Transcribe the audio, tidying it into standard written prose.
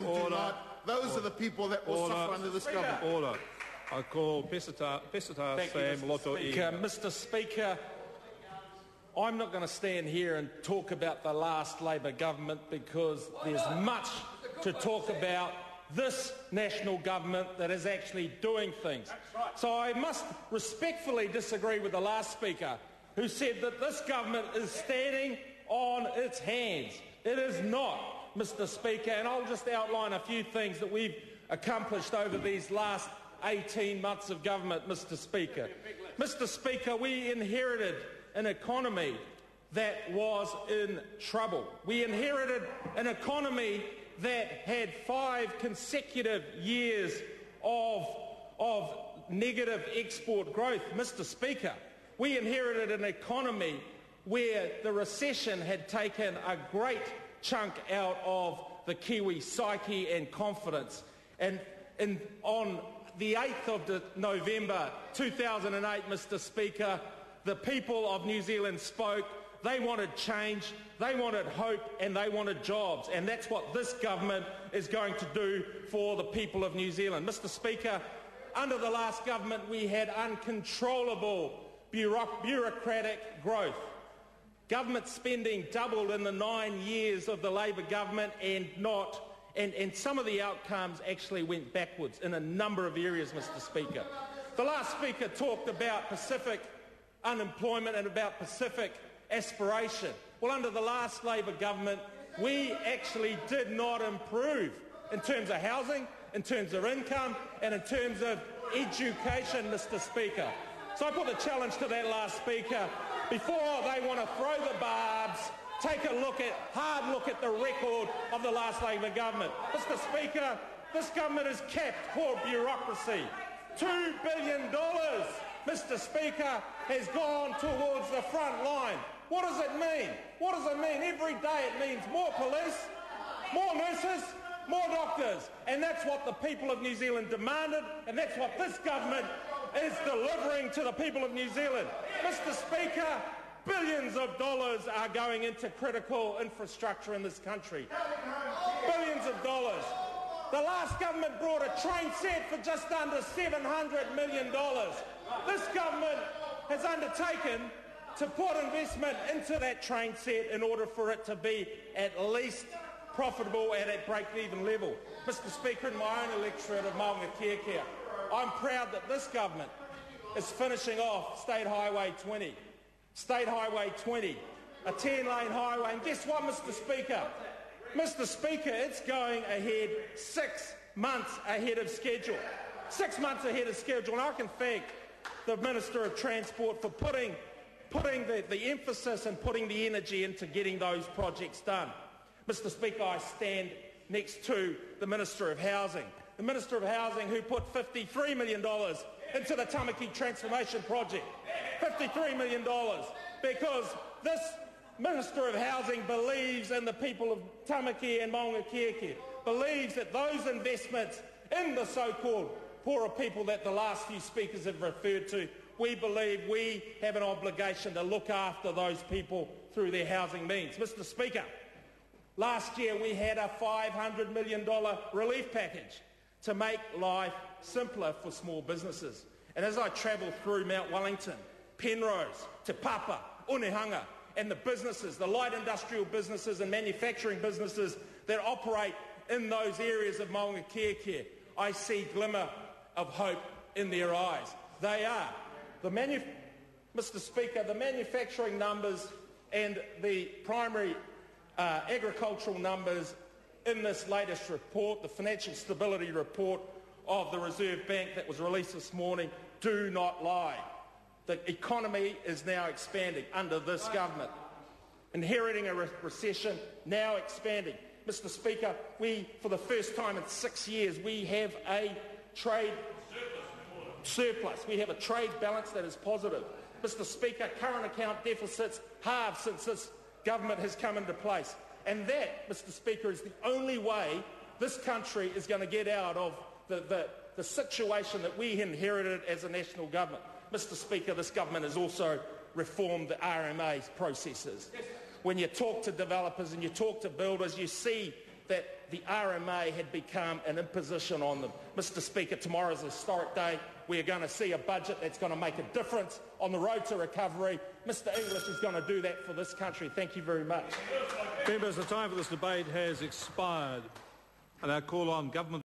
Order. Those are the people that will suffer under this government. Order. I call Pesata Sam Lotu-Iiga. Mr. Speaker, I'm not going to stand here and talk about the last Labor government because there's much to talk about this national government that is actually doing things. So I must respectfully disagree with the last speaker who said that this government is standing on its hands. It is not, Mr. Speaker, and I'll just outline a few things that we've accomplished over these last 18 months of government, Mr. Speaker. Mr. Speaker, we inherited an economy that was in trouble. We inherited an economy that had 5 consecutive years of negative export growth. Mr. Speaker, we inherited an economy where the recession had taken a great chunk out of the Kiwi psyche and confidence. And on the 8th of November 2008, Mr. Speaker, the people of New Zealand spoke. They wanted change, they wanted hope, and they wanted jobs. And that's what this government is going to do for the people of New Zealand. Mr. Speaker, under the last government, we had uncontrollable bureaucratic growth. Government spending doubled in the 9 years of the Labor government, and some of the outcomes actually went backwards in a number of areas, Mr. Speaker. The last speaker talked about Pacific unemployment and about Pacific aspiration. Well, under the last Labor government, we actually did not improve in terms of housing, in terms of income, and in terms of education, Mr. Speaker. So I put the challenge to that last speaker. Before they want to throw the barbs, take a hard look at the record of the last Labor government. Mr. Speaker, this government has capped core bureaucracy. $2 billion, Mr. Speaker, has gone towards the front line. What does it mean? What does it mean? Every day it means more police, more nurses, more doctors. And that's what the people of New Zealand demanded, and that's what this government is delivering to the people of New Zealand. Mr. Speaker, billions of dollars are going into critical infrastructure in this country. Billions of dollars. The last government brought a train set for just under $700 million. This government has undertaken to put investment into that train set in order for it to be at least profitable and at break-even level. Mr. Speaker, in my own electorate of Maunga-Kia, I'm proud that this government is finishing off State Highway 20. State Highway 20, a 10-lane highway. And guess what, Mr. Speaker? Mr. Speaker, it's going ahead 6 months ahead of schedule. 6 months ahead of schedule. And I can thank the Minister of Transport for putting the emphasis and putting the energy into getting those projects done. Mr. Speaker, I stand next to the Minister of Housing. The Minister of Housing who put $53 million into the Tamaki Transformation Project. $53 million, because this Minister of Housing believes in the people of Tamaki and Maunga-Kia, believes that those investments in the so-called poorer people that the last few speakers have referred to, we believe we have an obligation to look after those people through their housing means. Mr. Speaker, last year we had a $500 million relief package to make life simpler for small businesses. And as I travel through Mount Wellington, Penrose, Te Papa, Unehanga, and the businesses, the light industrial businesses and manufacturing businesses that operate in those areas of Maunga-Kia, I see glimmer of hope in their eyes. They are. Mr. Speaker, the manufacturing numbers and the primary agricultural numbers in this latest report, the Financial Stability Report of the Reserve Bank that was released this morning, do not lie. The economy is now expanding under this government. Inheriting a recession, now expanding. Mr. Speaker, for the first time in 6 years, we have a trade surplus. We have a trade balance that is positive. Mr. Speaker, current account deficits halved since this government has come into place. And that, Mr. Speaker, is the only way this country is going to get out of the situation that we inherited as a national government. Mr. Speaker, this government has also reformed the RMA processes. When you talk to developers and you talk to builders, you see that the RMA had become an imposition on them. Mr. Speaker, tomorrow's a historic day. We are going to see a budget that's going to make a difference on the road to recovery. Mr. English is going to do that for this country. Thank you very much. Members, the time for this debate has expired. And I call on Government